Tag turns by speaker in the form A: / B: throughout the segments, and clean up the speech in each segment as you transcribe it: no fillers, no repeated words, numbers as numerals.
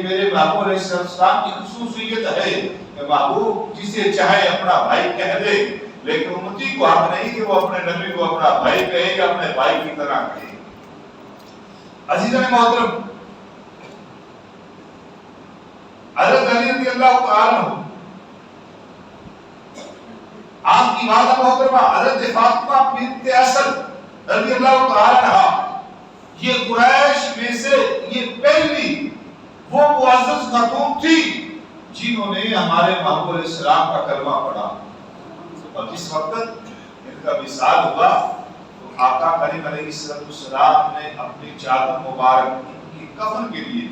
A: یہ میرے محبوب علیہ السلام کی خصوصیت ہے کہ محبوب جسے چاہے اپنا بھائی کہہ دے، لیکن امتی کو حق نہیں کہ وہ اپنے نبی کو اپنا بھائی کہے یا اپنے بھائی کی طرح کہے۔ عزیزان محترم، حضرت علی رضی اللہ تعالیٰ عنہ، آپ کی والدہ محترمہ حضرت فاطمہ بنت اسد رضی اللہ تعالیٰ عنہ، یہ قریش میں سے یہ پہلی وہ معزز خاتون تھی جنہوں نے ہمارے محبوب علیہ السلام کا کلمہ پڑھا، اور جس وقت ان کا وصال ہوا تو آقا کریم علیہ السلام نے اپنی چادر مبارک ان کی کفن کے لیے،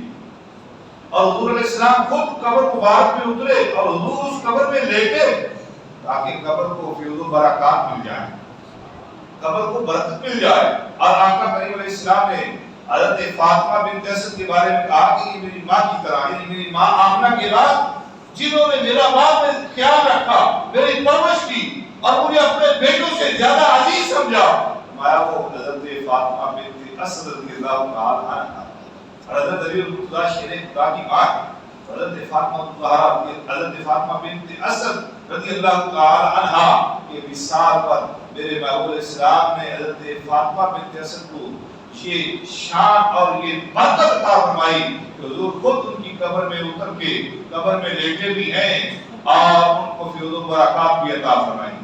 A: اور حضور علیہ السلام خود قبر مبارک میں اترے اور حضور اس قبر میں لیٹے تاکہ قبر کو فیض و برکات مل جائے، قبر کو برکت مل جائے۔ اور آقا کریم علیہ السلام نے حضرت فاطمہ بنت اسد کے بارے میں کہا کہ یہ میری ماں کی طرح، یعنی میری ماں آمنہ کے بعد جنہوں نے میرا ماں میں خیال رکھا، میری پرورش کی اور مجھے اپنے بیٹوں سے زیادہ عزیز سمجھا، مایا وہ حضرت فاطمہ بنت اسد رضی اللہ تعالیٰ عنہ، حضرت علی المرتضیٰ شیر خدا کی ماں، حضرت فاطمہ بنت اسد رضی اللہ تعالیٰ عنہ کے وصال پر میرے محبوب علیہ السلام نے حضرت فاطمہ بنت اسد کو یہ شان اور یہ برکت عطا فرمائی کہ حضور خود ان کی قبر میں اتر کے قبر میں لیٹے بھی ہیں اور ان کو فیض و برکات بھی عطا فرمائی۔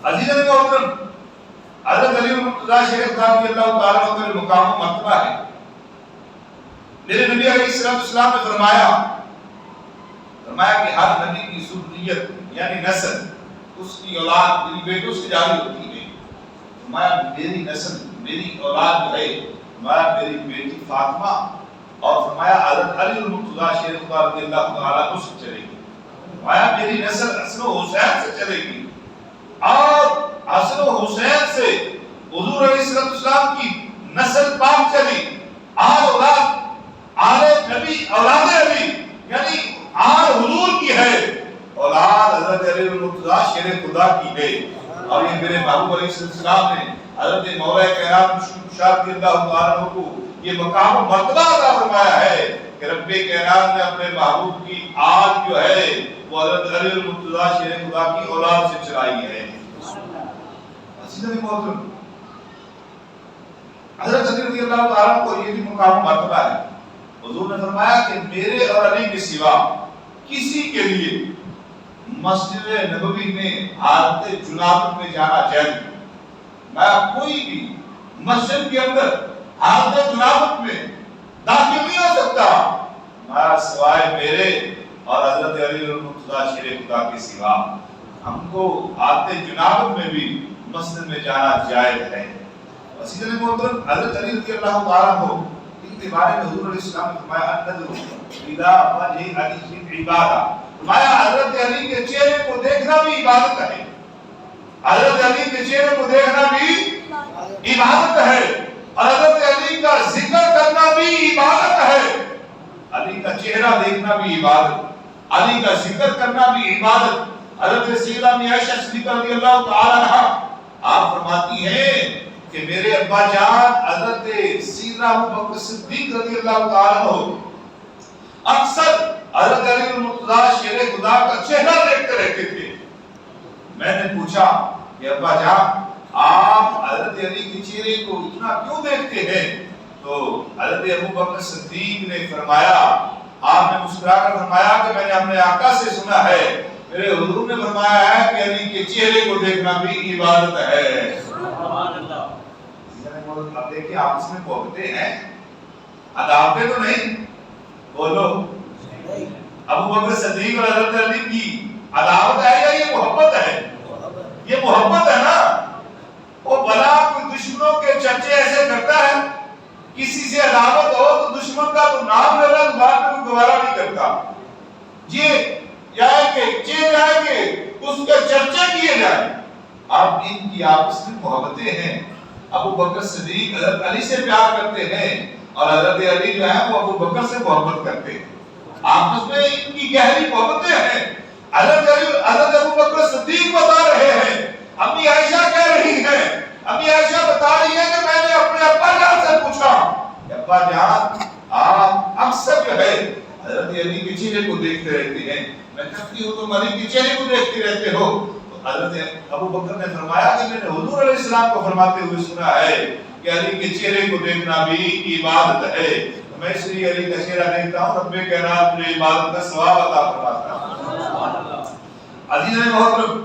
A: عزیزان محترم، حضرت علی المرتضیٰ شیر خدا رضی اللہ تعالیٰ عنہ کا مقام و مرتبہ ہے۔ میرے نبی علیہ السلام نے فرمایا کہ ہر نبی کی ذریت یعنی نسل، اس کی اولاد میری بیٹوں سے جاری ہوتی ہے۔ فرمایا میری نسل، میری اولاد جو ہے، فرمایا میری بیٹی فاطمہ اور فرمایا حضرت علی المرتضیٰ شیر خدا رضی اللہ تعالیٰ عنہ سے چلے گی۔ فرمایا میری نسل حسن و حسین سے چلے گی اور حسن و حسین سے حضور علیہ السلام کی نسل پاک چلی، آل اولاد آل نبی اولاد علی یعنی آل حضور کی ہے، اولاد حضرت علی المرتضیٰ شیر خدا کی ہے۔ اور یہ میرے محبوب علیہ السلام نے حضرت مولا کائنات مشکل رضی اللہ تعالیٰ عنہ کو یہ مقام و مرتبہ عطا فرمایا ہے کہ رب کائنات نے اپنے محبوب کی آج جو ہے وہ حضرت علی المرتضیٰ شیر خدا کی اولاد سے چلائی ہے۔ عزیزان محترم، حضرت علی رضی اللہ تعالیٰ عنہ کو یہ بھی مقام و مرتبہ ہے۔ حضور نے فرمایا کہ میرے اور علی کے سوا کسی کے لیے مسجد نبوی میں حالت جنابت میں جانا جائز نہیں۔ میں کوئی بھی مسجد کے اندر حالت جنابت میں داخل نہیں ہو سکتا میں سوائے میرے اور حضرت علی المرتضیٰ شیر خدا کے سوا۔ ہم کو حالت جنابت میں بھی مسجد میں جانا جائز ہے۔ عزیزان محترم، حضرت علی رضی اللہ تعالیٰ عنہ کے بارے میں حضور علیہ السلام نے فرمایا النظر اذا وجه علی عبادہ، فرمایا حضرت علی کے چہرے کو دیکھنا بھی عبادت ہے، حضرت علی کے چہرے کو دیکھنا بھی عبادت ہے، اور حضرت علی کا ذکر کرنا بھی عبادت ہے۔ علی کا چہرہ دیکھنا بھی عبادت، علی کا ذکر کرنا بھی عبادت۔ حضرت سیدہ عائشہ صدیقہ رضی اللہ تعالی عنہا آپ فرماتی ہیں کہ میرے ابا جان حضرت سیدنا ابوبکر صدیق رضی اللہ تعالیٰ عنہ اکثر حضرت علی المرتضیٰ شیر خدا کا چہرہ دیکھتے رہتے تھے۔ میں نے پوچھا کہ ابا جان آپ حضرت علی کے چہرے کو اتنا کیوں دیکھتے ہیں؟ تو حضرت ابوبکر صدیق نے فرمایا، آپ نے مسکرا کر فرمایا کہ میں نے اپنے آقا سے سنا ہے، میرے حضور نے فرمایا ہے کہ علی کے چہرے کو دیکھنا بھی عبادت ہے۔ سبحان اللہ۔ اب دیکھیں آپس میں محبتیں ہیں، عداوتیں تو نہیں، بولو ابوبکر صدیق اور حضرت علی کی عداوت ہے یا یہ محبت ہے؟ یہ محبت ہے نا۔ وہ بلا کوئی دشمنوں کے چرچے ایسے کرتا ہے، کسی سے عداوت ہو تو دشمن کا تو نام لے رہا بعد میں کوئی گوارا نہیں کرتا، یہ جائے کہ اس کے چرچے کیے جائیں۔ اب ان کی آپس میں محبتیں ہیں، ابوبکر صدیق حضرت علی سے پیار کرتے ہیں اور حضرت علی جو ہے وہ ابوبکر سے محبت کرتے ہیں، آپس میں ان کی گہری محبتیں ہیں۔ حضرت ابوبکر صدیق بتا رہے ہیں، امی عائشہ کہہ رہی ہیں، امی عائشہ بتا رہی ہے کہ میں نے اپنے ابا جان سے پوچھا کہ ابا جان آپ اکثر جو ہے حضرت علی کے چہرے کو دیکھتے رہتے ہیں. میں کہتی ہوں تم علی کے چہرے کو دیکھتے رہتے ہو. تو حضرت ابو بکر نے فرمایا کہ میں نے حضور علیہ السلام کو فرماتے ہوئے سنا ہے کہ علی کے چہرے کو دیکھنا بھی عبادت ہے. میں اس لیے علی کا چہرہ دیکھتا ہوں, رب کائنات مجھے عبادت کا ثواب عطا فرماتا ہے. عزیز محترم,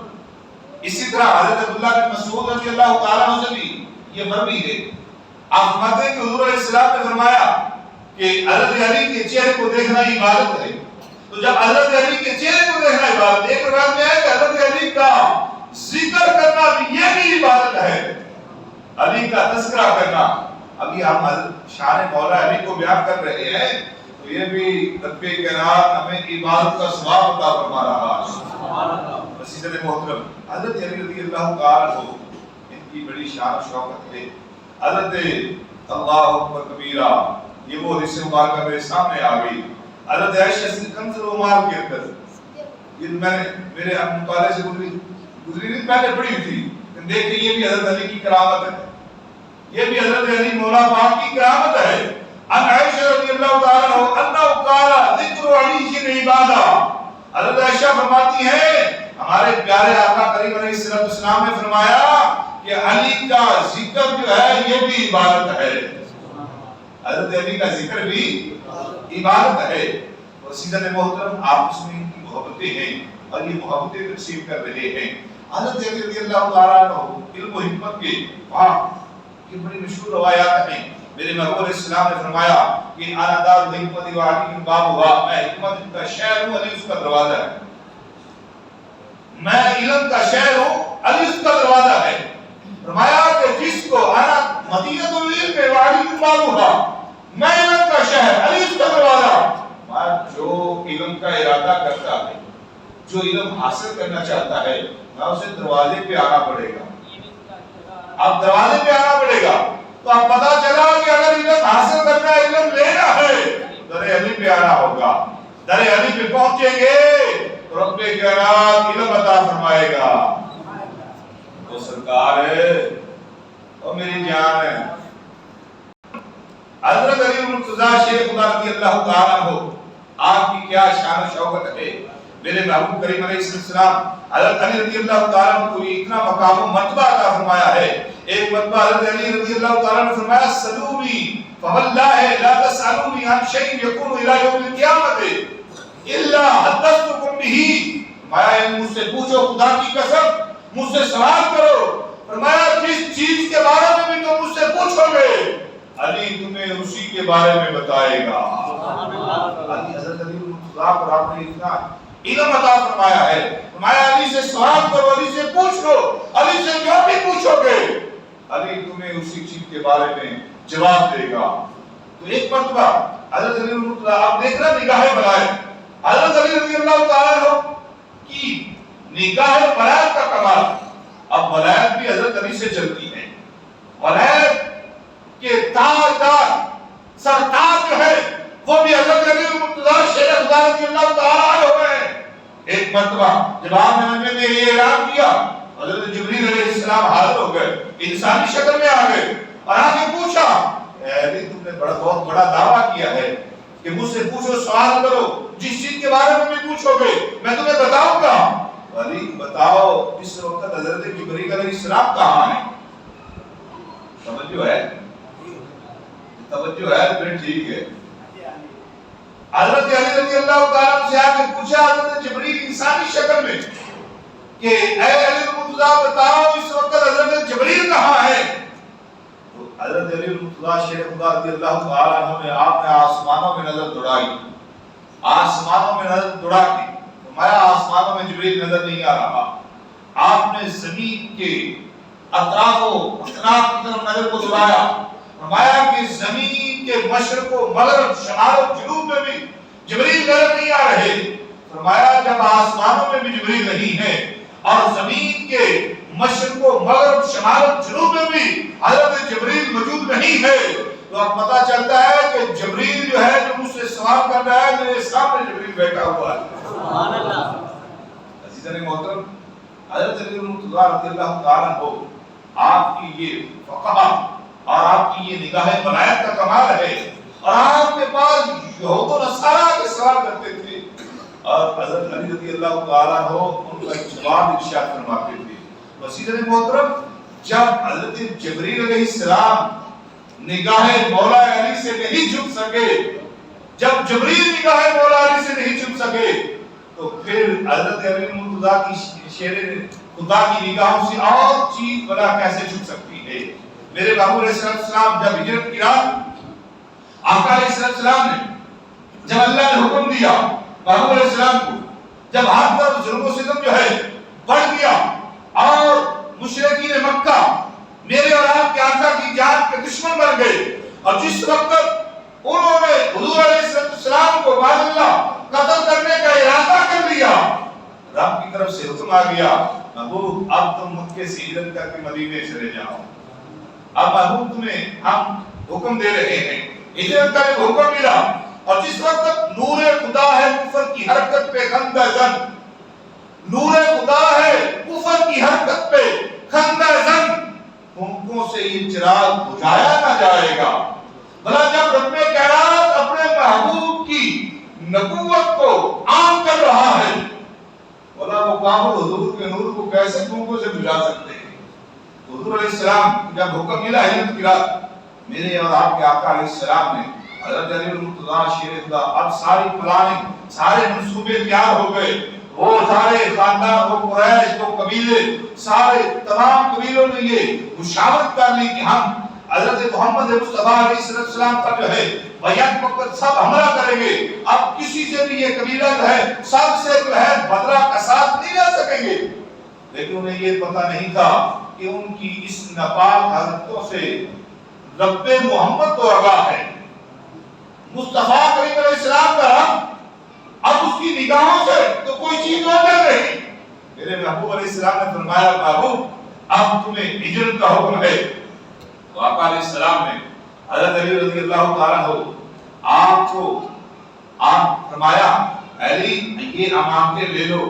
A: اسی طرح حضرت عبداللہ بن مسعود رضی اللہ تعالیٰ عنہ سے بھی یہ مروی ہے. آپ فرماتے ہیں کہ حضور علیہ السلام نے فرمایا کہ حضرت علی کے چہرے کو دیکھنا عبادت ہے. تو جب حضرت علی کے چہرے کو دیکھنا عبادت, ایک روایت میں ہے کہ حضرت علی کا ذکر کرنا بھی یہ بھی عبادت ہے, علی کا تذکرہ کرنا. ابھی ہم شان مولا علی کو بیان کر رہے ہیں تو یہ بھی رب کائنات ہمیں عبادت کا ثواب عطا فرما رہا ہے. سبحان اللہ. عزیز محترم, حضرت علی رضی اللہ تعالیٰ عنہ ان کی بڑی شان و شوکت ہے. حضرت اللہ اکبر کبیرہ, یہ وہ حدیث مبارکہ میرے سامنے آ گئی. حضرت عائشہ سے کنز العمال کے اندر یہ میں نے میرے مطالعے سے گزری نہیں پہلے پڑھی تھی. دیکھیں یہ بھی حضرت علی کی کرامت ہے, یہ بھی حضرت علی مولا پاک کی کرامت ہے. ان عائشہ رضی اللہ تعالیٰ عنہ انہ قال ذکر علی عبادہ. حضرت عائشہ فرماتی ہیں ہمارے پیارے آقا کریم علیہ السلام نے فرمایا کہ علی کا ذکر جو ہے یہ بھی عبادت ہے. حضرت علی کا ذکر بھی عبادت ہے. اور سیدھے محترم آپس میں ان کی محبتیں ہیں اور یہ محبتیں تقسیم کر رہے ہیں. حضرت علی رضی اللہ تعالیٰ عنہ علم و حکمت کے یہ بڑی مشہور روایات ہیں. میرے محبوب علیہ السلام نے فرمایا کہ انا دار الحکمت و علی کی باب ہوا, میں حکمت کا شہر ہوں, علی اس کا دروازہ ہے. میں علم کا شہر ہوں, علی اس کا دروازہ ہے. فرمایا کہ جس کو انا مدینہ العلم و علی کی باب ہوا, میں علم کا شہر, علی اس کا دروازہ. جو علم کا ارادہ کرتا ہے, جو علم حاصل کرنا چاہتا ہے, میں اسے دروازے پہ آنا پڑے گا. اب دروازے پہ آنا پڑے گا تو اب پتا چلا کہ اگر علم حاصل کرنا ہے, علم لینا ہے, در علی پہ آنا ہوگا. در علی پہ پہنچیں گے تو رب کائنات علم عطا فرمائے گا. تو سرکار ہے اور میری جان ہے حضرت علی المرتضیٰ شیخ خدا رضی اللہ تعالیٰ عنہ, آپ کی کیا شان و شوکت ہے. میرے محبوب کریم علیہ السلام حضرت علی رضی اللہ تعالیٰ عنہ کو اتنا مقام و مرتبہ عطا فرمایا ہے. ایک مرتبہ حضرت علی رضی اللہ تعالیٰ عنہ نے فرمایا سلونی فواللہ لا تسألونی عن شیء یکون الی یوم القیامت الا حدثتکم بہ. فرمایا مجھ سے پوچھو, خدا کی قسم مجھ سے سوال کرو. فرمایا جس چیز کے بارے میں بھی تم مجھ سے پوچھو گے, علی تمہیں اسی کے بارے میں بتائے گا. علی حضرت علی المرتضیٰ پر آپ نے اتنا علم عطا فرمایا ہے. فرمایا علی سے سوال کرو, علی سے پوچھ لو, علی سے جو بھی پوچھو گے علی تمہیں اسی چیز کے بارے میں جواب دے گا. تو ایک مرتبہ حضرت علی المرتضیٰ, آپ دیکھ رہے نگاہ بلائے, حضرت علی رضی اللہ تعالیٰ عنہ کی نگاہ بلائے کا کمال. اب ولایت بھی حضرت علی سے چلتی ہے. ولایت کے تاجدار سرتاج جو ہے وہ بھی حضرت علی المرتضیٰ شیخ خدا رضی اللہ تعالیٰ عنہ ہیں. ایک مرتبہ جب آپ نے یہ اعلان کیا, حضرت جبریل علیہ السلام حاضر ہو گئے, انسانی شکل میں آ گئے اور آ کے پوچھا اے علی تم نے بہت بڑا دعویٰ کیا ہے کہ مجھ سے پوچھو, سوال کرو, جس چیز کے بارے میں بھی پوچھو گے میں تمہیں بتاؤں گا. علی بتاؤ اس وقت حضرت جبریل علیہ السلام کہاں ہیں؟ توجہ ہے, توجہ ہے, پھر ٹھیک ہے. حضرت علی رضی اللہ تعالیٰ سے آ کے پوچھا حضرت جبریل انسانی شکل میں کہ اے علی المرتضیٰ بتاؤ اس وقت حضرت جبریل کہاں ہے؟ تو حضرت علی المرتضیٰ شیخ خدا رضی اللہ تعالیٰ عنہ نے آپ نے آسمانوں میں نظر دوڑائی, آسمانوں میں نظر دوڑا کے فرمایا آسمانوں میں جبریل نظر نہیں آ رہا. آپ نے زمین کے اطراف و اطراف کی طرف نظر کو دوڑایا, فرمایا کہ زمین کے مشرق و مغرب شمال و جنوب میں بھی جبریل نظر نہیں آ رہے. فرمایا جب آسمانوں میں بھی جبریل نہیں ہے اور زمین کے مشرق و مغرب شمال و جنوب میں بھی حضرت جبریل موجود نہیں ہے, تو اب پتہ چلتا ہے کہ جبریل جو ہے جو مجھ سے سوال کر رہا ہے میرے سامنے جبریل بیٹھا ہوا ہے. سبحان اللہ. عزیزان محترم, حضرت علی المرتضیٰ رضی اللہ تعالیٰ عنہ آپ کی یہ فقہ اور آپ کی یہ نگاہ ولایت کا کمال ہے, اور آپ کے پاس جو اور حضرت علی رضی اللہ تعالیٰ عنہ ان کا جواب ارشاد فرماتے تھے. وسیلہ محترم جب حضرت جبریل علیہ السلام نگاہ مولا علی سے نہیں جھک سکے، جب جبریل نگاہ مولا علی سے نہیں جھک سکے تو پھر حضرت علی مرتضیٰ کی شیر خدا کی نگاہوں سے اور چیز بنا کیسے جھک سکتی ہے؟ میرے محبوب علیہ السلام جب ہجرت کی رات آقا علیہ السلام نے جب اللہ نے حکم دیا محبوب علیہ السلام کو، جب ہاتھ پر ظلم و ستم جو ہے بڑھ گیا اور مشرکین مکہ میرے اور آپ کے آقا کی جان کے دشمن بن گئے، اور جس وقت انہوں نے حضور علیہ السلام کو بعد اللہ قتل کرنے کا ارادہ کر لیا، رب کی طرف سے حکم آ گیا محبوب اب تم مکے سے ہجرت کر کے مدینے چلے جاؤ. اب محبوب تمہیں ہم حکم دے رہے ہیں، ہجرت کا ایک حکم ملا. اور جس وقت نور خدا ہے کفر کی حرکت پہ خندہ زن، نور خدا ہے کفر کی حرکت پہ خندہ زن، پھونکوں سے یہ چراغ بجھایا نہ جائے گا. بھلا جب رب کائنات اپنے محبوب کی نبوت کو عام کر رہا ہے، بولا وہ کافر حضور کے نور کو کیسے پھونکوں سے بجھا سکتے ہیں؟ حضور علیہ السلام جب حکم ملا ہجرت کی رات، میرے اور آپ کے آقا علیہ السلام نے حضرت علی المرتضیٰ شیر خدا، اب ساری پلاننگ سارے منصوبے تیار ہو گئے. وہ سارے خاندان، وہ قریش، وہ قبیلے، سارے تمام قبیلوں نے یہ مشاورت کر لی کہ ہم حضرت محمد مصطفیٰ علیہ السلام پر جو ہے بیعت وقت سب حملہ کریں گے. اب کسی سے بھی یہ قبیلہ جو ہے سب سے جو ہے بدلہ کا ساتھ نہیں لے سکیں گے. لیکن انہیں یہ پتہ نہیں تھا کہ ان کی اس ناپاک حرکتوں سے رب محمد تو آگاہ ہے. مصطفیٰ کریم علیہ السلام کا رب اب اس کی نگاہوں سے تو کوئی چیز اوجل نہیں. میرے محبوب علیہ السلام نے فرمایا محبوب اب تمہیں ہجرت کا حکم ہے. تو آقا علیہ السلام نے حضرت علی رضی اللہ تعالیٰ عنہ آپ کو آپ فرمایا علی یہ امانتیں لے لو،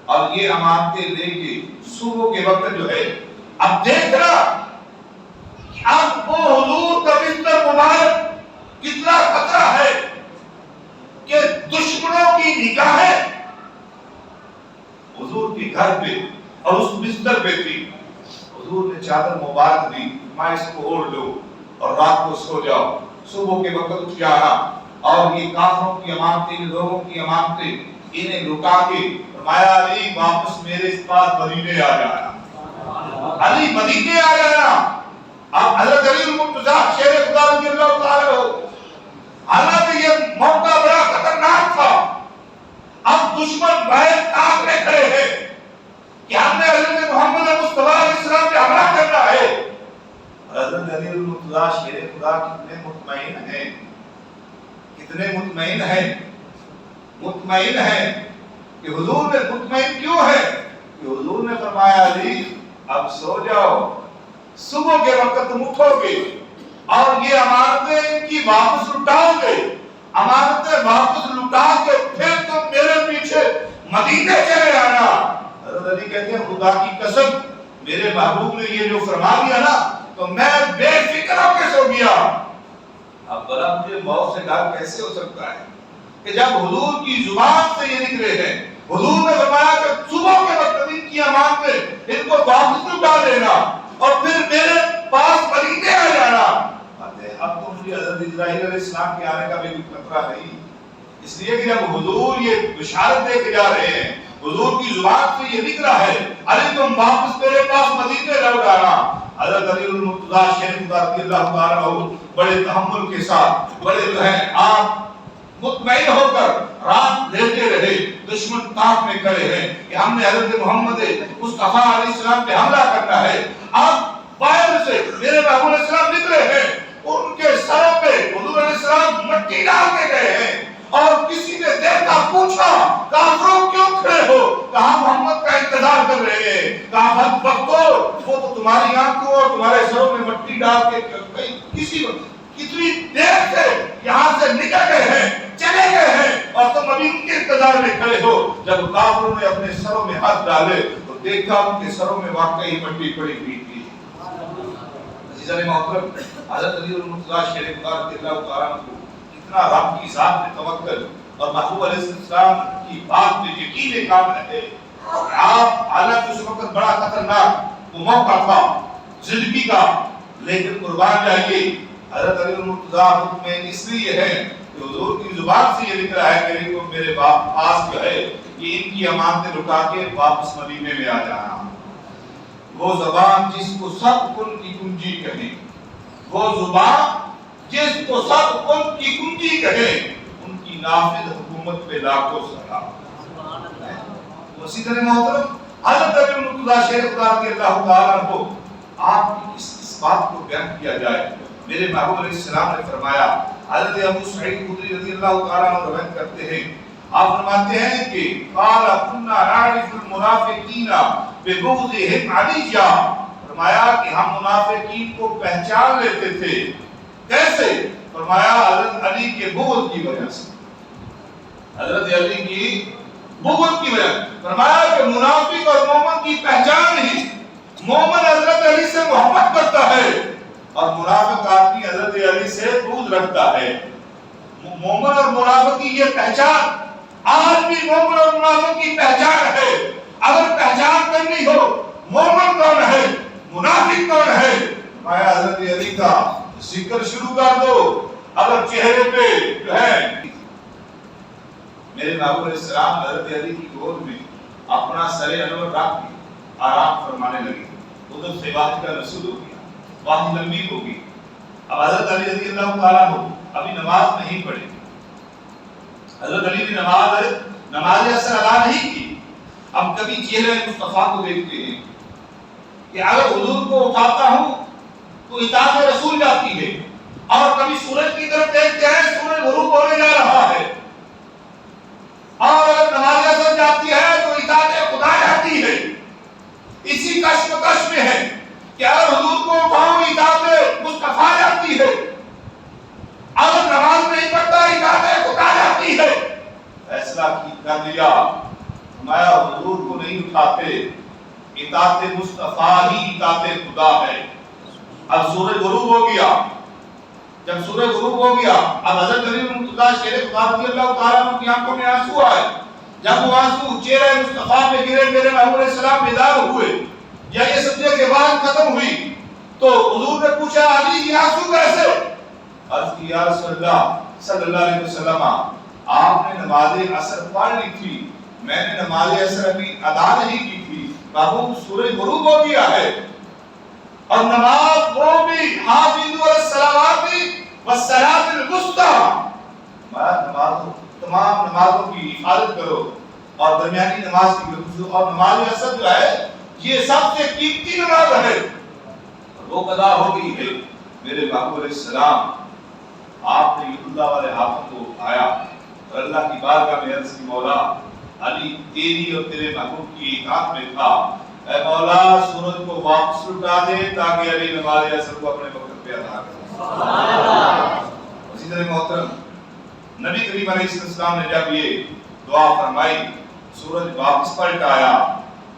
A: اور یہ امانتیں لے کے صبح کے وقت جو ہے اب دیکھ رہا کہ اب وہ حضور کا بستر مبارک کتنا خطرہ ہے کہ دشمنوں کی نگاہیں حضور کے گھر پہ اور اس بستر پہ تھی. حضور نے چادر مبارک دی، میں اس کو اوڑھ لو اور رات کو سو جاؤ، صبح کے وقت اٹھ جانا اور یہ کافروں کی امانتیں، لوگوں کی امانتیں انہیں لٹا کے فرمایا علی واپس میرے پاس مدینے آ جانا، علی مدینے آ جانا. اب حضرت علی المرتضیٰ شیر خدا رضی اللہ تعالیٰ عنہ، حالانکہ یہ موقع بڑا خطرناک تھا، اب دشمن باہر تاک میں کھڑے ہیں کہ ہم نے حضرت محمد مصطفیٰ علیہ السلام پہ حملہ کرنا ہے. حضرت علی المرتضیٰ شیر خدا کتنے مطمئن ہیں، کتنے مطمئن ہیں، مطمئن ہیں کہ حضور نے مطمئن کیوں ہے کہ حضور نے فرمایا علی اب سو جاؤ، صبح کے وقت تم اٹھو گے اور یہ امانتیں کی واپس لٹاؤ گے، امانتیں واپس لٹا کے پھر تم میرے پیچھے مدینے چلے آنا. حضرت علی کہتے ہیں خدا کی قسم میرے محبوب نے یہ جو فرما دیا نا تو میں بے فکر ہو کے سو گیا. اب بلا مجھے موت سے ڈر کیسے ہو سکتا ہے کہ جب حضور کی زبان سے یہ نکلے ہیں، حضور نے فرمایا کہ صبح کے وقت ان کی امانتیں ان کو واپس لٹا دینا اور پھر میرے پاس مدینے آ جانا. اب تو مجھے حضرت اسرائیل علیہ السلام کے آنے کا بھی خطرہ نہیں، اس لیے کہ جب حضور یہ بشارت دے کے جا رہے ہیں، حضور کی زبان سے یہ نکلا ہے علی تم واپس میرے پاس مدینے لوٹ آنا. حضرت علی المرتضیٰ شیر خدا رضی اللہ تعالیٰ عنہ بڑے تحمل کے ساتھ، بڑے جو ہے آپ مطمئن ہو کر رات لیتے رہے. دشمن تاک میں کھڑے ہیں کہ ہم نے حضرت محمد مصطفیٰ علیہ السلام پہ حملہ کرنا ہے. اب باہر سے میرے محبوب علیہ السلام نکلے ہیں، ان کے سروں پہ حضور علیہ السلام مٹی ڈال کے گئے ہیں اور کسی نے دیکھا پوچھا کافروں کیوں کھڑے ہو؟ کہا محمد کا انتظار کر رہے ہیں. کہا بدبختو وہ تو تمہاری آنکھوں اور تمہارے سروں میں مٹی ڈال کے کسی کتنی دیر سے یہاں سے نکل گئے ہیں، چلے گئے ہیں اور تم ابھی ان کے انتظار میں کھڑے ہو. جب کافروں نے اپنے سروں میں ہاتھ ڈالے تو دیکھا ان کے سروں میں واقعی مٹی پڑی ہوئی تھی. عزیزان محترم، حضرت علی المرتضیٰ شیر خدا رضی اللہ تعالیٰ عنہ کو اتنا رب کی ذات پہ توکل اور محبوب علیہ السلام کی کی بات میں یقین کام رہے. آپ حالانکہ اس وقت بڑا خطرناک وہ موقع تھا زندگی کا، لیکن قربان جائیے حضرت علی المرتضیٰ حکم میں اس لیے ہے کہ حضور کی زبان سے یہ لکھ رہا ہے کہ میرے باپ پاس جو ہے کہ ان کی امانتیں لٹا کے واپس مدینے میں آ جانا. وہ زبان جس کو سب کن کی کنجی کہیں، وہ زبان جس کو سب کن کی کنجی کہیں، ان کی نافذ حکومت پہ لاکھوں سلام. اسی طرح محترم حضرت علی المرتضیٰ شیخ خدا رضی اللہ تعالیٰ عنہ آپ کی اس بات کو بیان کیا جائے. میرے محبوب علیہ السلام نے فرمایا، حضرت ابو سعید خدری رضی اللہ تعالیٰ عنہ روایت کرتے ہیں، آپ فرماتے ہیں کہ قال كنا نعرف المنافقین ببغضهم علیہ، فرمایا کہ ہم منافقین کو پہچان لیتے تھے. کیسے؟ فرمایا حضرت علی کے بغض کی وجہ سے، حضرت علی کی بغض کی وجہ. فرمایا کہ منافق اور مومن کی پہچان ہی، مومن حضرت علی سے محبت کرتا ہے اور منافق آدمی حضرت علی سے بغض رکھتا ہے. مومن اور منافق کی یہ پہچان آج بھی مومن اور منافق کی پہچان ہے. اگر پہچان کرنی ہو مومن کون ہے منافق کون ہے، فرمایا حضرت علی کا ذکر شروع کر دو. اگر چہرے پہ جو ہے میرے محبوب علیہ السلام حضرت علی کی گود میں اپنا سر انور رکھ کے آرام فرمانے لگے. ادھر سے واحد کا رسول ہو گیا، واحد لمبی ہو گئی. اب حضرت علی رضی اللہ تعالیٰ عنہ ابھی نماز نہیں پڑھی. حضرت علی نے نماز اثر ادا نہیں کی. اب کبھی چہرے مصطفیٰ کو دیکھتے ہیں کہ اگر حضور کو اٹھاتا ہوں تو اطاعت رسول جاتی ہے، اور کبھی سورج کی طرف دیکھتے ہیں سورج غروب ہونے جا رہا ہے، اور اگر نماز اثر جاتی ہے تو اطاعت خدا جاتی ہے. اسی کشمکش میں ہے کہ اگر حضور کو اٹھاؤں اطاعت مصطفیٰ جاتی ہے، اگر نماز نہیں پڑھتا اطاعت خدا جاتی ہے. فیصلہ کر لیا، ہمارا حضور کو نہیں اٹھاتے، اطاعت مصطفیٰ ہی اطاعت خدا ہے. اب سورج غروب ہو گیا. جب سورج غروب ہو گیا اب حضرت علی المرتضیٰ شیخ خدا رضی اللہ تعالیٰ عنہ کی آنکھوں میں آنسو آئے. جب وہ آنسو چہرے مصطفیٰ پہ گرے، میرے محبوب علیہ السلام بیدار ہوئے. یا یہ سجدے کے بعد ختم ہوئی تو حضور نے پوچھا علی یہ آنسو کیسے؟ عرض کی یا رسول اللہ صلی اللہ علیہ وسلم آپ نے نماز عصر پڑھ لی تھی، میں نے نماز عصر ابھی ادا نہیں کی تھی. محبوب سورج غروب ہو گیا ہے اور نماز وہ بھی حافظوا علی الصلوات والصلاۃ الوسطی، تمام نمازوں کی حفاظت کرو اور درمیانی نماز کی بھی. اور نماز عصر جو ہے یہ سب سے قیمتی نماز ہے، وہ قضا ہو گئی ہے. میرے محبوب علیہ السلام آپ نے اللہ والے ہاتھوں کو اٹھایا اور اللہ کی بارگاہ میں عرض کی مولا علی تیری اور تیرے محبوب کی اطاعت میں تھا، اے مولا سورج کو واپس لٹا دے تاکہ علی نماز عصر کو اپنے وقت پہ ادا کرے. سبحان اللہ. اسی طرح محترم نبی کریم علیہ السلام نے جب یہ دعا فرمائی سورج واپس پلٹ آیا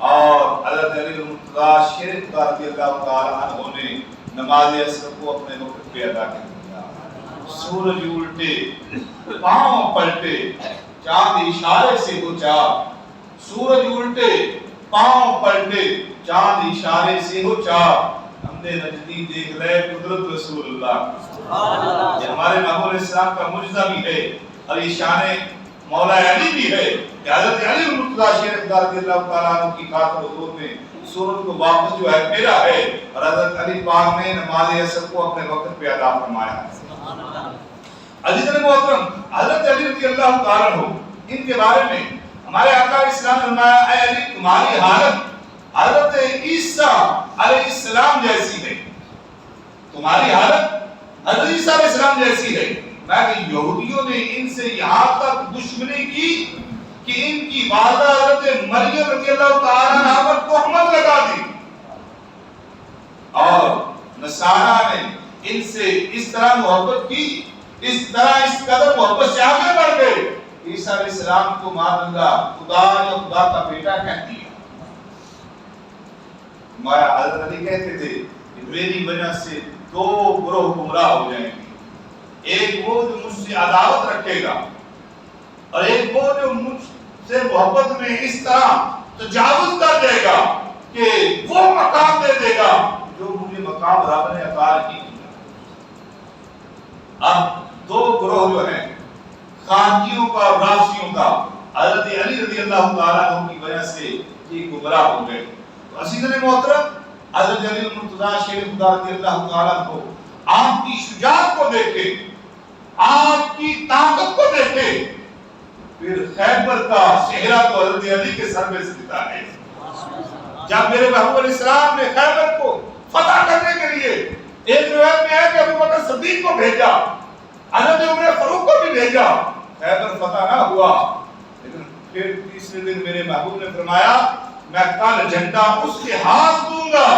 A: اور حضرت علی المرتضیٰ شیخ خدا رضی اللہ تعالیٰ عنہ نے نماز عصر کو اپنے وقت پہ ادا کر دیا. سورج الٹے پاؤں پلٹے چاند اشارے سے ہو چار، سورج الٹے پاؤں پلٹے چاند اشارے سے ہو چار، ہم نے نجدی دیکھ لے قدرت رسول اللہ. یہ ہمارے محبوب علیہ السلام کا معجزہ بھی ہے اور یہ شان مولا علی بھی ہے کہ حضرت علی المرتضیٰ شیخ خدا رضی اللہ تعالیٰ عنہ کی خاطر حضور نے سورج کو واپس جو ہے پھیرا ہے اور حضرت علی پاک نے نماز عصر کو اپنے وقت پہ ادا فرمایا. عزیز محترم حضرت علی رضی اللہ تعالیٰ عنہ ان کے بارے میں ہمارے آقا اسلام نے فرمایا اے علی تمہاری حالت حضرت عیسیٰ علیہ السلام جیسی ہے، تمہاری حالت حضرت عیسیٰ علیہ السلام جیسی ہے. لیکن یہودیوں نے ان سے یہاں تک دشمنی کی کہ ان کی والدہ حضرت مریم رضی اللہ تعالیٰ عنہا پر تہمت لگا دی اور نصارہ نے ان سے اس طرح محبت کی، اس طرح اس قدر محبت سے آگے بڑھ گئے. عیسیٰ علیہ السلام کو معاذ اللہ خدا یا خدا کا بیٹا کہتی ہے. حضرت علی کہتے تھے کہ میری وجہ سے دو گروہ گمراہ ہو جائیں گے، ایک وہ جو مجھ سے عداوت رکھے گا اور ایک وہ جو مجھ سے محبت میں اس طرح تجاوز کر دے گا کہ وہ مقام دے دے گا جو مجھے مقام رب نے عطا نہیں کیا۔ اب دو گروہ جو ہیں خارجیوں کا اور رافضیوں کا، حضرت علی رضی اللہ تعالیٰ عنہ کی وجہ سے یہ گمراہ ہو گئے۔ تو عزیزاً محترم، حضرت علی المرتضیٰ شیر خدا رضی اللہ تعالیٰ عنہ آپ کی شجاعت کو دیکھے، آپ کی طاقت کو دیکھے، پھر خیبر کا صحرا تو حضرت علی کے سر میں سجدہ ہے۔ جب میرے محبوب علیہ السلام نے خیبر کو فتح کرنے کے لیے، ایک روایت میں ہے کہ ابو بکر صدیق کو بھیجا، حضرت عمر فاروق کو بھی بھیجا، خیبر فتح نہ ہوا۔ لیکن پھر تیسرے دن میرے محبوب نے فرمایا میں کل جھنڈا اس کے ہاتھ دوں گا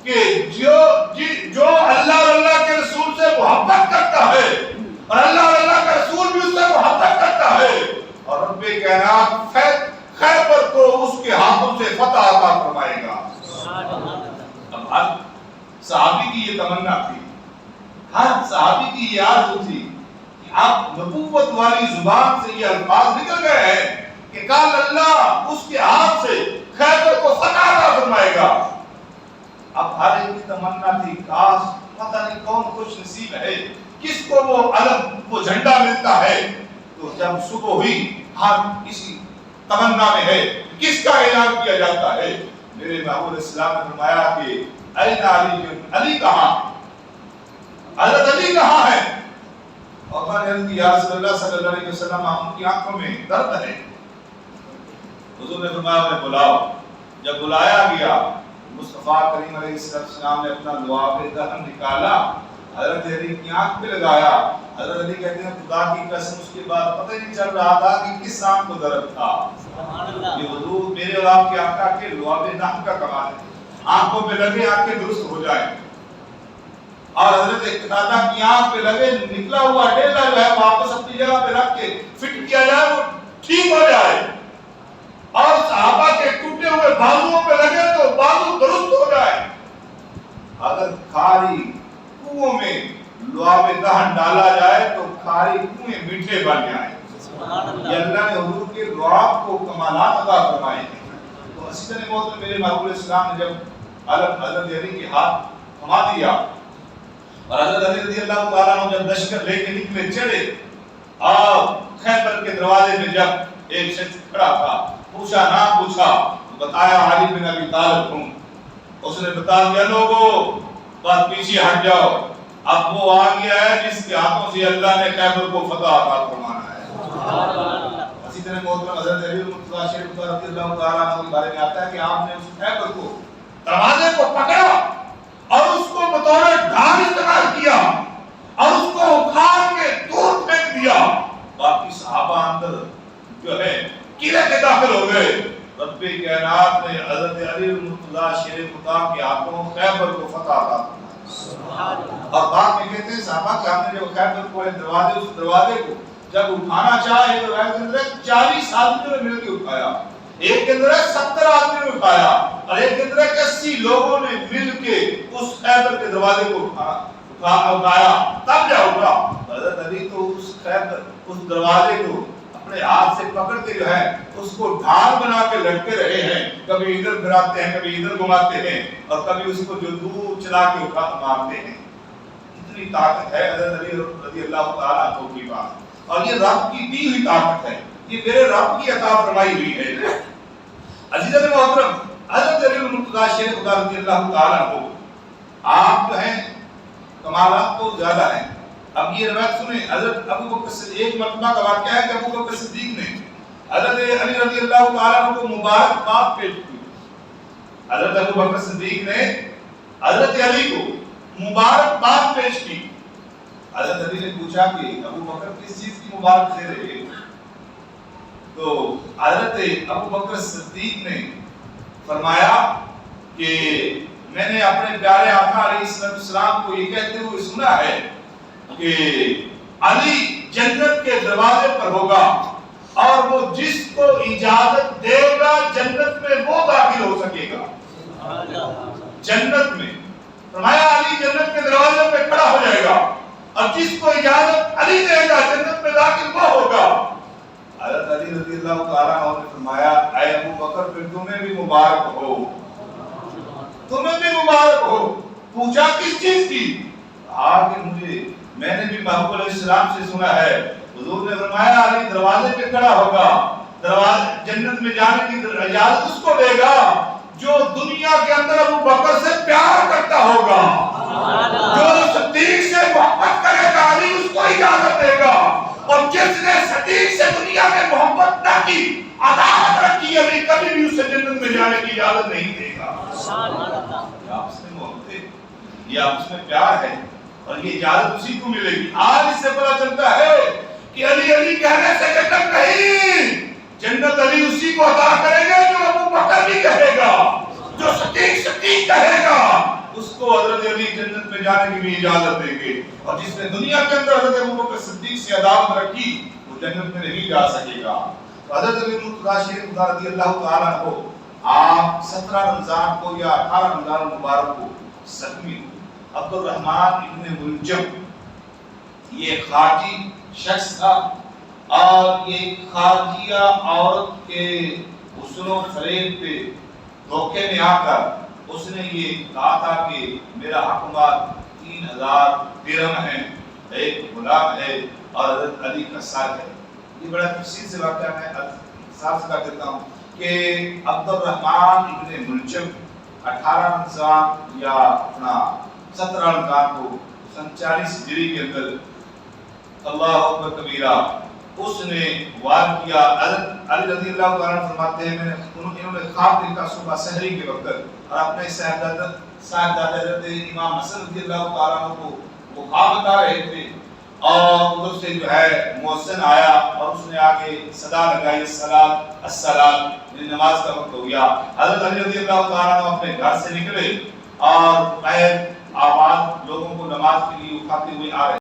A: کہ جو اللہ اور اللہ کے رسول سے محبت کرتا ہے اور اللہ اور اللہ کا رسول بھی اس سے محبت کرتا ہے، اور رب کائنات خیبر کو اس کے ہاتھوں سے فتح عطا فرمائے گا۔ اب ہر صحابی کی یہ تمنا تھی، ہر صحابی کی یہ آرزو تھی کہ اب نبوت والی زبان سے یہ الفاظ نکل گئے ہیں کہ کل اللہ اس کے ہاتھ سے خیبر کو فتح عطا فرمائے گا۔ اب ہر ایک کی تمنا تھی کاش پتہ نہیں کون خوش نصیب ہے کس کو وہ علم وہ جھنڈا ملتا ہے۔ تو جب صبح ہوئی ہر کسی تمنا میں ہے کس کا اعلان کیا جاتا ہے، میرے محبوب اسلام نے فرمایا کہ این علی، علی کہاں، حضرت علی کہاں ہے؟ اور میں نے یا رسول اللہ صلی اللہ علیہ وسلم ان کی آنکھوں میں درد ہے۔ حضور نے فرمایا انہیں بلاؤ۔ جب بلایا گیا مصطفیٰ کریم علیہ السلام نے اپنا لعاب دہن نکالا، حضرت علی کی آنکھ پہ لگایا۔ حضرت علی کہتے ہیں خدا کی قسم اس کے بعد پتہ ہی نہیں چل رہا تھا کہ کس آنکھ کو درد تھا۔ یہ حضور میرے اور آپ کے آقا کے لعاب دہن کا کمال ہے، آنکھوں پہ لگے آنکھیں درست ہو جائیں، اور حضرت قتادہ کی آنکھ پہ لگے نکلا ہوا ڈیلا جو ہے واپس اپنی جگہ پہ رکھ کے فٹ کیا جائے وہ ٹھیک ہو جائے، اور صحابہ کے ٹوٹے ہوئے بازوؤں پہ لگے تو بازو درست ہو جائے۔ اگر کھاری کنووں میں لعاب دہن ڈالا جائے تو کھاری کنویں میٹھے بن جائیں۔ یہ اللہ نے حضور کے لعاب کو کمالات عطا فرمائے ہیں۔ تو اسی طرح محترم میرے محبوب اسلام نے جب حضرت علی کے ہاتھ تھما دیا اور حضرت علی رضی اللہ تعالیٰ عنہ جب لشکر لے کے نکلے چلے، اور خیبر کے دروازے میں جب ایک شخص کھڑا تھا، پوچھا نام پوچھا، بتایا علی بن ابی طالب ہوں۔ اس نے بتا دیا لوگوں بات پیچھے ہٹ جاؤ، اب وہ آ گیا ہے جس کے ہاتھوں سے اللہ نے خیبر کو فتح عطا فرمانا ہے۔ اسی طرح محترم حضرت علی المرتضیٰ شیر خدا رضی اللہ تعالیٰ عنہ کے بارے میں آتا ہے کہ آپ نے اس خیبر کو دروازے کو پکڑا اور اس کو بطور ڈھال استعمال کیا اور اس کو اکھاڑ کے دور پھینک دیا۔ باقی صحابہ اندر جو ہے قلعے کے داخل ہو گئے۔ رب کائنات نے حضرت علی المرتضیٰ شیر خدا کے ہاتھوں خیبر کو فتح عطا فرمایا۔ اور بعد میں کہتے ہیں صحابہ کہ ہم نے جب خیبر کو دروازے اس دروازے کو جب اٹھانا چاہے تو روایت کے اندر 40 آدمیوں نے مل کے اٹھایا، ایک کے اندر 70 آدمی نے اٹھایا، اور ایک کے اندر 80 لوگوں نے مل کے اس خیبر کے دروازے کو اٹھایا، تب جا اٹھا۔ حضرت علی تو اس خیبر اس دروازے کو اپنے ہاتھ سے پکڑ کے جو ہے اس کو ڈھال بنا کے لٹکے رہے ہیں، کبھی ادھر پھراتے ہیں کبھی ادھر گھماتے ہیں، اور کبھی اس کو جو دور چلا کے اٹھا مارتے ہیں۔ اتنی طاقت ہے حضرت علی رضی اللہ تعالیٰ عنہ کی بات، اور یہ رب کی دی ہوئی طاقت ہے، یہ میرے رب کی عطا فرمائی ہوئی ہے۔ عزیزاً محترم، حضرت علی المرتضیٰ شیر خدا رضی اللہ تعالیٰ عنہ آپ جو ہیں کمالات تو زیادہ ہیں۔ اب یہ روایت سنیں، حضرت ابو بکر صدیق، ایک مرتبہ کا واقعہ ہے کہ ابو بکر صدیق نے حضرت علی رضی اللہ تعالیٰ عنہ کو مبارکباد پیش کی۔ حضرت ابو بکر صدیق نے حضرت علی کو مبارکباد پیش کی۔ حضرت علی نے پوچھا کہ ابو بکر کس چیز کی مبارک دے رہے ہیں؟ تو حضرت ابو بکر صدیق نے فرمایا کہ میں نے اپنے پیارے آقا علیہ السلام کو یہ کہتے ہوئے سنا ہے کہ علی جنت کے دروازے پر ہوگا اور وہ جس کو اجازت دے گا جنت میں وہ داخل ہو سکے گا۔ جنت میں فرمایا علی جنت کے دروازے پہ کھڑا ہو جائے گا اور جس کو اجازت علی دے گا جنت میں داخل وہ ہوگا۔ حضرت علی رضی اللہ تعالیٰ حق علیہ السلام سے سنا ہے، حضور نے فرمایا علی دروازے پہ کھڑا ہوگا، دروازے جنت میں جانے کی اجازت اس کو دے گا جو دنیا کے اندر ابو بکر سے پیار کرتا ہوگا، جو صدیق سے محبت کرے گا علی اس کو اجازت دے گا، اور جس نے صدیق سے دنیا میں محبت نہ کی، عداوت رکھی، علی کبھی بھی اسے جنت میں جانے کی اجازت نہیں دے گا۔ یہ آپس میں محبت ہے، یہ آپس میں پیار ہے، اور یہ اجازت اسی کو ملے گی۔ آج اس سے پتہ چلتا ہے کہ علی علی کہنے سے جنت نہیں، جنت علی اسی کو عطا کرے گا جو ابو بکر بھی کہے گا، جو صدیق صدیق کہے گا، اس کو حضرت علی جنت میں جانے کی بھی اجازت دیں گے، اور جس نے دنیا کے اندر حضرت ابو بکر صدیق سے عداوت رکھی وہ جنت میں نہیں جا سکے گا۔ حضرت علی مرتضی شریف رضی اللہ تعالیٰ عنہ آپ 17 رمضان کو یا 18 رمضان مبارک کو زخمی عبد الرحمن ابن ملجم، یہ خارجی شخص تھا، اور یہ خارجیہ عورت کے حسن و فریب پہ دھوکے میں آ کر اس نے یہ کہا تھا کہ میرا حکومت 3000 درہم ہے، ایک غلام ہے اور حضرت علی کا سر ہے۔ یہ بڑا تفصیل سے واقعہ میں صاف کر دیتا ہوں کہ عبد الرحمن ابن ملجم 18 رمضان یا اپنا 17 رمضان کو سن 40 ہجری کے اندر اللہ اکبر کبیرہ اس نے وار کیا۔ حضرت علی رضی اللہ تعالیٰ عنہ فرماتے ہیں انہوں نے خواب دیکھا صبح سحری کے وقت، اور اپنے صاحبزادہ حضرت امام حسن رضی اللہ تعالیٰ عنہ کو وہ خواب بتا رہے تھے، اور ادھر سے جو ہے محسن آیا اور اس نے آگے صدا لگائی الصلاۃ الصلاۃ، نماز کا وقت ہو گیا۔ حضرت علی رضی اللہ تعالیٰ عنہ اپنے گھر سے نکلے اور آواز لوگوں کو نماز کے لیے اٹھاتے ہوئے آ رہے